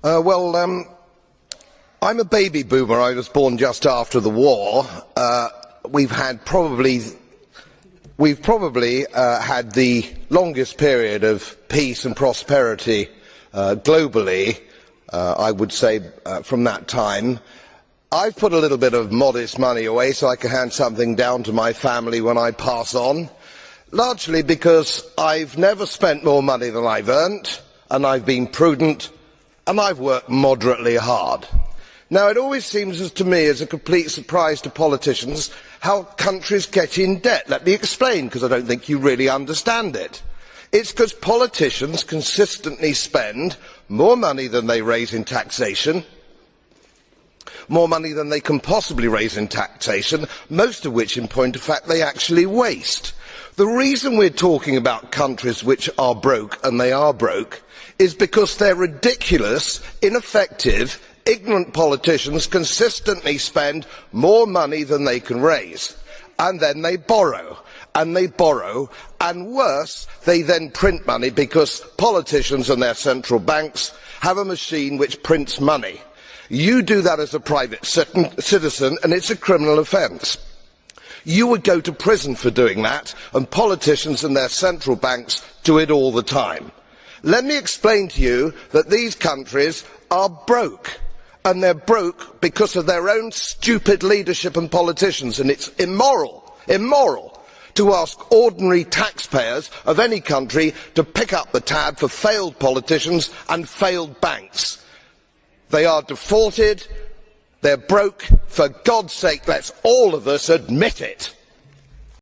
I'm a baby boomer. I was born just after the war. We've probably had the longest period of peace and prosperity globally, I would say, from that time. I've put a little bit of modest money away so I can hand something down to my family when I pass on, largely because I've never spent more money than I've earned, and I've been prudent, and I've worked moderately hard. Now, it always seems to me as a complete surprise to politicians how countries get in debt. Let me explain, because I don't think you really understand it. It's because politicians consistently spend more money than they raise in taxation, more money than they can possibly raise in taxation, most of which, in point of fact, they actually waste. The reason we're talking about countries which are broke, and they are broke, is because they're ridiculous, ineffective, ignorant politicians consistently spend more money than they can raise, and then they borrow, and worse, they then print money because politicians and their central banks have a machine which prints money. You do that as a private citizen, and it's a criminal offence. You would go to prison for doing that, and politicians and their central banks do it all the time. Let me explain to you that these countries are broke, and they're broke because of their own stupid leadership and politicians, and it's immoral to ask ordinary taxpayers of any country to pick up the tab for failed politicians and failed banks. They are defaulted, they're broke. For God's sake, let's all of us admit it.